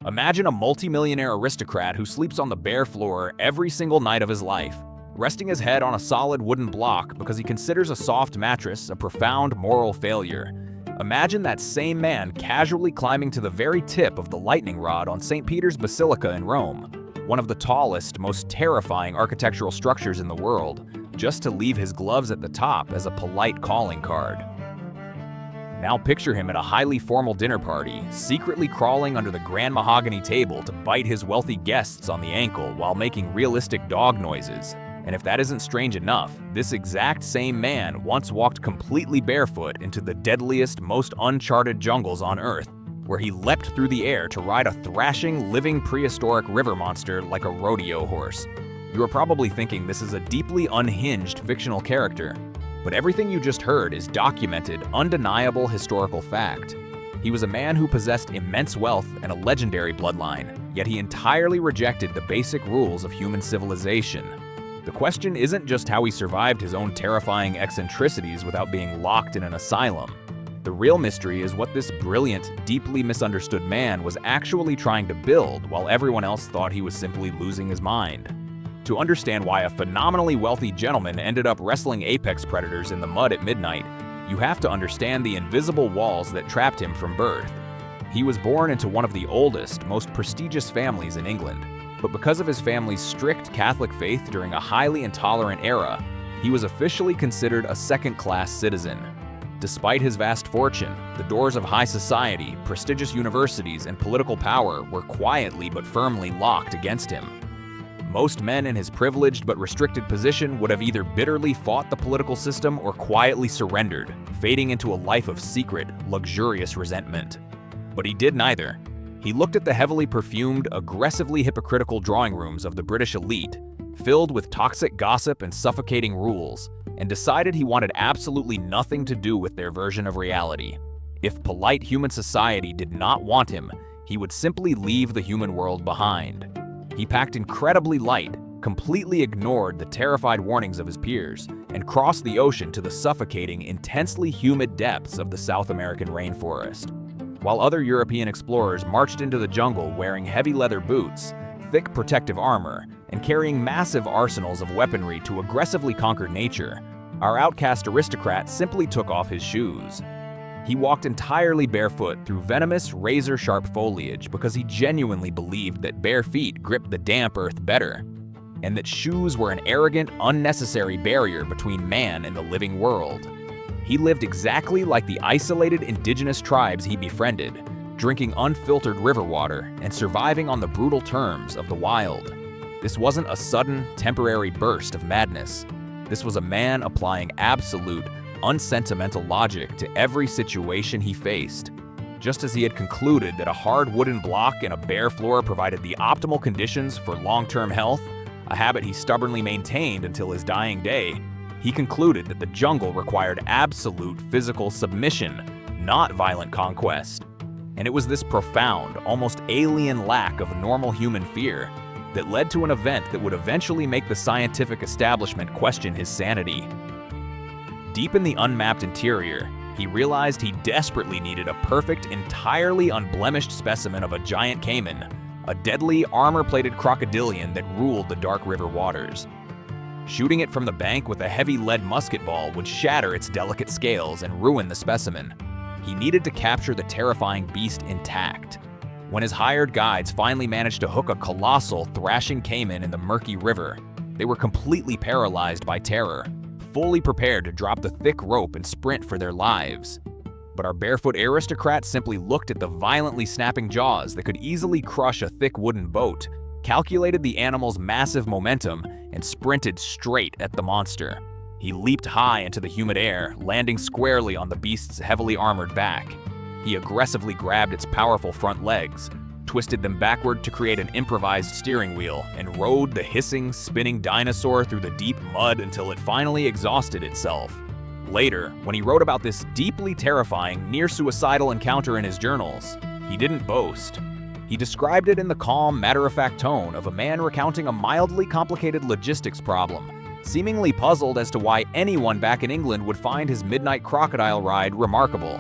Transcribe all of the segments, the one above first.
Imagine a multimillionaire aristocrat who sleeps on the bare floor every single night of his life, resting his head on a solid wooden block because he considers a soft mattress a profound moral failure. Imagine that same man casually climbing to the very tip of the lightning rod on St. Peter's Basilica in Rome, one of the tallest, most terrifying architectural structures in the world, just to leave his gloves at the top as a polite calling card. Now picture him at a highly formal dinner party, secretly crawling under the grand mahogany table to bite his wealthy guests on the ankle while making realistic dog noises. And if that isn't strange enough, this exact same man once walked completely barefoot into the deadliest, most uncharted jungles on Earth, where he leapt through the air to ride a thrashing, living prehistoric river monster like a rodeo horse. You are probably thinking this is a deeply unhinged fictional character, but everything you just heard is documented, undeniable historical fact. He was a man who possessed immense wealth and a legendary bloodline, yet he entirely rejected the basic rules of human civilization. The question isn't just how he survived his own terrifying eccentricities without being locked in an asylum. The real mystery is what this brilliant, deeply misunderstood man was actually trying to build while everyone else thought he was simply losing his mind. To understand why a phenomenally wealthy gentleman ended up wrestling apex predators in the mud at midnight, you have to understand the invisible walls that trapped him from birth. He was born into one of the oldest, most prestigious families in England, but because of his family's strict Catholic faith during a highly intolerant era, he was officially considered a second-class citizen. Despite his vast fortune, the doors of high society, prestigious universities, and political power were quietly but firmly locked against him. Most men in his privileged but restricted position would have either bitterly fought the political system or quietly surrendered, fading into a life of secret, luxurious resentment. But he did neither. He looked at the heavily perfumed, aggressively hypocritical drawing rooms of the British elite, filled with toxic gossip and suffocating rules, and decided he wanted absolutely nothing to do with their version of reality. If polite human society did not want him, he would simply leave the human world behind. He packed incredibly light, completely ignored the terrified warnings of his peers, and crossed the ocean to the suffocating, intensely humid depths of the South American rainforest. While other European explorers marched into the jungle wearing heavy leather boots, thick protective armor, and carrying massive arsenals of weaponry to aggressively conquer nature, our outcast aristocrat simply took off his shoes. He walked entirely barefoot through venomous, razor-sharp foliage because he genuinely believed that bare feet gripped the damp earth better, and that shoes were an arrogant, unnecessary barrier between man and the living world. He lived exactly like the isolated indigenous tribes he befriended, drinking unfiltered river water and surviving on the brutal terms of the wild. This wasn't a sudden, temporary burst of madness. This was a man applying absolute, unsentimental logic to every situation he faced. Just as he had concluded that a hard wooden block and a bare floor provided the optimal conditions for long-term health, a habit he stubbornly maintained until his dying day, he concluded that the jungle required absolute physical submission, not violent conquest. And it was this profound, almost alien lack of normal human fear that led to an event that would eventually make the scientific establishment question his sanity. Deep in the unmapped interior, he realized he desperately needed a perfect, entirely unblemished specimen of a giant caiman, a deadly, armor-plated crocodilian that ruled the dark river waters. Shooting it from the bank with a heavy lead musket ball would shatter its delicate scales and ruin the specimen. He needed to capture the terrifying beast intact. When his hired guides finally managed to hook a colossal, thrashing caiman in the murky river, they were completely paralyzed by terror, fully prepared to drop the thick rope and sprint for their lives. But our barefoot aristocrat simply looked at the violently snapping jaws that could easily crush a thick wooden boat, calculated the animal's massive momentum, and sprinted straight at the monster. He leaped high into the humid air, landing squarely on the beast's heavily armored back. He aggressively grabbed its powerful front legs, twisted them backward to create an improvised steering wheel, and rode the hissing, spinning dinosaur through the deep mud until it finally exhausted itself. Later, when he wrote about this deeply terrifying, near-suicidal encounter in his journals, he didn't boast. He described it in the calm, matter-of-fact tone of a man recounting a mildly complicated logistics problem, seemingly puzzled as to why anyone back in England would find his midnight crocodile ride remarkable.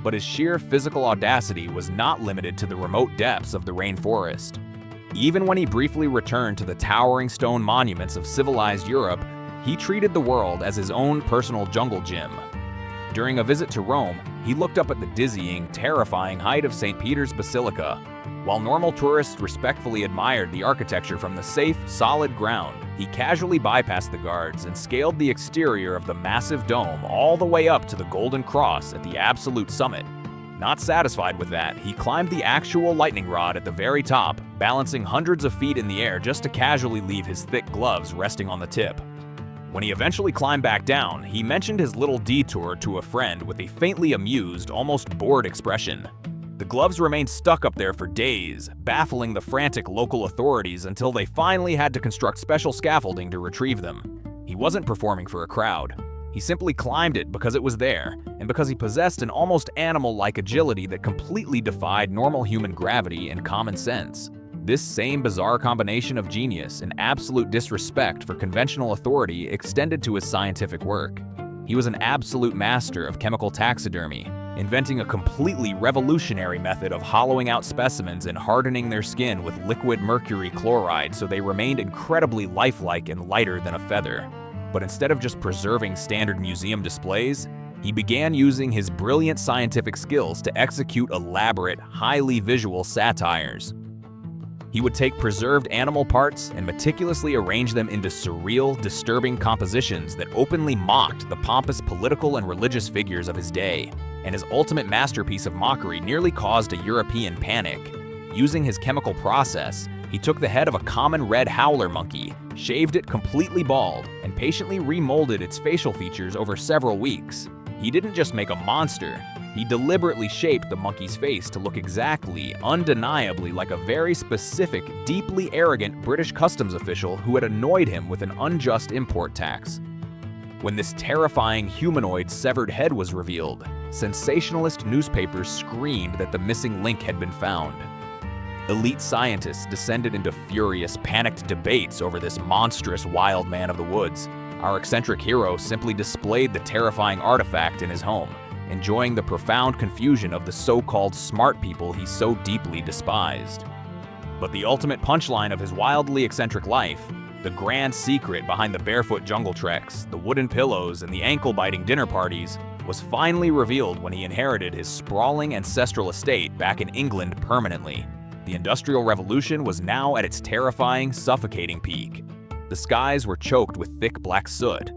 But his sheer physical audacity was not limited to the remote depths of the rainforest. Even when he briefly returned to the towering stone monuments of civilized Europe, he treated the world as his own personal jungle gym. During a visit to Rome, he looked up at the dizzying, terrifying height of St. Peter's Basilica. While normal tourists respectfully admired the architecture from the safe, solid ground, he casually bypassed the guards and scaled the exterior of the massive dome all the way up to the Golden Cross at the absolute summit. Not satisfied with that, he climbed the actual lightning rod at the very top, balancing hundreds of feet in the air just to casually leave his thick gloves resting on the tip. When he eventually climbed back down, he mentioned his little detour to a friend with a faintly amused, almost bored expression. The gloves remained stuck up there for days, baffling the frantic local authorities until they finally had to construct special scaffolding to retrieve them. He wasn't performing for a crowd. He simply climbed it because it was there, and because he possessed an almost animal-like agility that completely defied normal human gravity and common sense. This same bizarre combination of genius and absolute disrespect for conventional authority extended to his scientific work. He was an absolute master of chemical taxidermy, inventing a completely revolutionary method of hollowing out specimens and hardening their skin with liquid mercury chloride so they remained incredibly lifelike and lighter than a feather. But instead of just preserving standard museum displays, he began using his brilliant scientific skills to execute elaborate, highly visual satires. He would take preserved animal parts and meticulously arrange them into surreal, disturbing compositions that openly mocked the pompous political and religious figures of his day. And his ultimate masterpiece of mockery nearly caused a European panic. Using his chemical process, he took the head of a common red howler monkey, shaved it completely bald, and patiently remolded its facial features over several weeks. He didn't just make a monster, he deliberately shaped the monkey's face to look exactly, undeniably like a very specific, deeply arrogant British customs official who had annoyed him with an unjust import tax. When this terrifying humanoid severed head was revealed, sensationalist newspapers screamed that the missing link had been found. Elite scientists descended into furious, panicked debates over this monstrous wild man of the woods. Our eccentric hero simply displayed the terrifying artifact in his home, enjoying the profound confusion of the so-called smart people he so deeply despised. But the ultimate punchline of his wildly eccentric life, the grand secret behind the barefoot jungle treks, the wooden pillows, and the ankle-biting dinner parties, was finally revealed when he inherited his sprawling ancestral estate back in England permanently. The Industrial Revolution was now at its terrifying, suffocating peak. The skies were choked with thick black soot.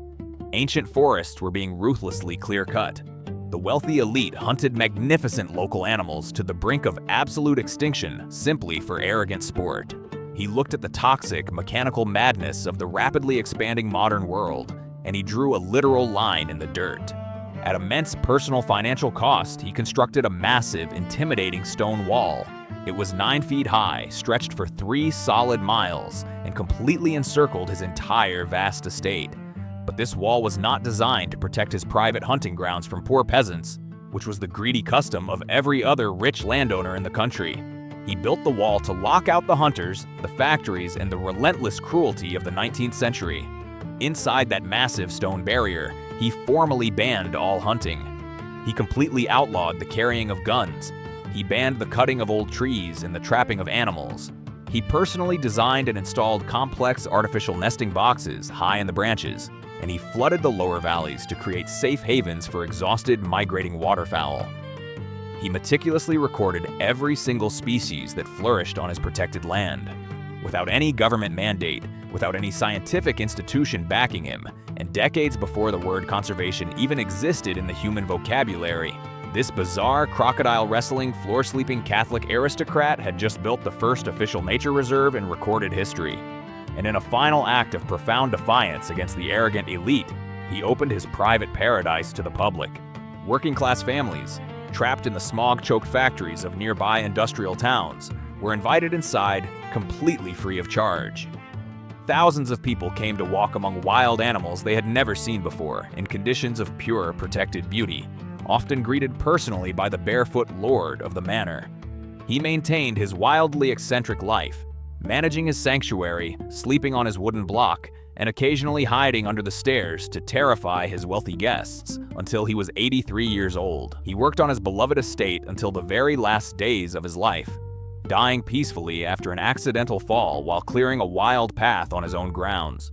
Ancient forests were being ruthlessly clear-cut. The wealthy elite hunted magnificent local animals to the brink of absolute extinction simply for arrogant sport. He looked at the toxic, mechanical madness of the rapidly expanding modern world, and he drew a literal line in the dirt. At immense personal financial cost, he constructed a massive, intimidating stone wall. It was 9 feet high, stretched for 3 solid miles, and completely encircled his entire vast estate. But this wall was not designed to protect his private hunting grounds from poor peasants, which was the greedy custom of every other rich landowner in the country. He built the wall to lock out the hunters, the factories, and the relentless cruelty of the 19th century. Inside that massive stone barrier, he formally banned all hunting. He completely outlawed the carrying of guns. He banned the cutting of old trees and the trapping of animals. He personally designed and installed complex artificial nesting boxes high in the branches, and he flooded the lower valleys to create safe havens for exhausted migrating waterfowl. He meticulously recorded every single species that flourished on his protected land. Without any government mandate, without any scientific institution backing him, and decades before the word conservation even existed in the human vocabulary, this bizarre crocodile wrestling, floor-sleeping Catholic aristocrat had just built the first official nature reserve in recorded history. And in a final act of profound defiance against the arrogant elite, he opened his private paradise to the public. Working-class families, trapped in the smog-choked factories of nearby industrial towns, were invited inside completely free of charge. Thousands of people came to walk among wild animals they had never seen before in conditions of pure, protected beauty, often greeted personally by the barefoot lord of the manor. He maintained his wildly eccentric life, managing his sanctuary, sleeping on his wooden block, and occasionally hiding under the stairs to terrify his wealthy guests until he was 83 years old. He worked on his beloved estate until the very last days of his life, dying peacefully after an accidental fall while clearing a wild path on his own grounds.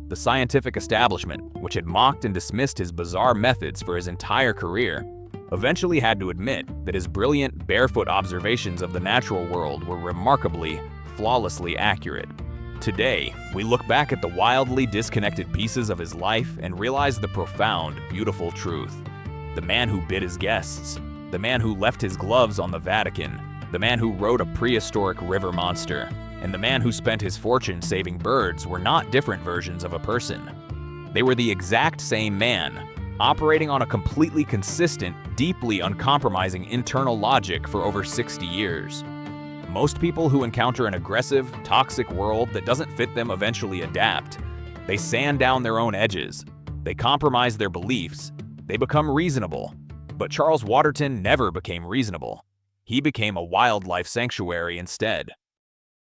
The scientific establishment, which had mocked and dismissed his bizarre methods for his entire career, eventually had to admit that his brilliant barefoot observations of the natural world were remarkably, flawlessly accurate. Today, we look back at the wildly disconnected pieces of his life and realize the profound, beautiful truth. The man who bid his guests, the man who left his gloves on the Vatican, the man who rode a prehistoric river monster, and the man who spent his fortune saving birds were not different versions of a person. They were the exact same man, operating on a completely consistent, deeply uncompromising internal logic for over 60 years. Most people who encounter an aggressive, toxic world that doesn't fit them eventually adapt. They sand down their own edges. They compromise their beliefs. They become reasonable. But Charles Waterton never became reasonable. He became a wildlife sanctuary instead.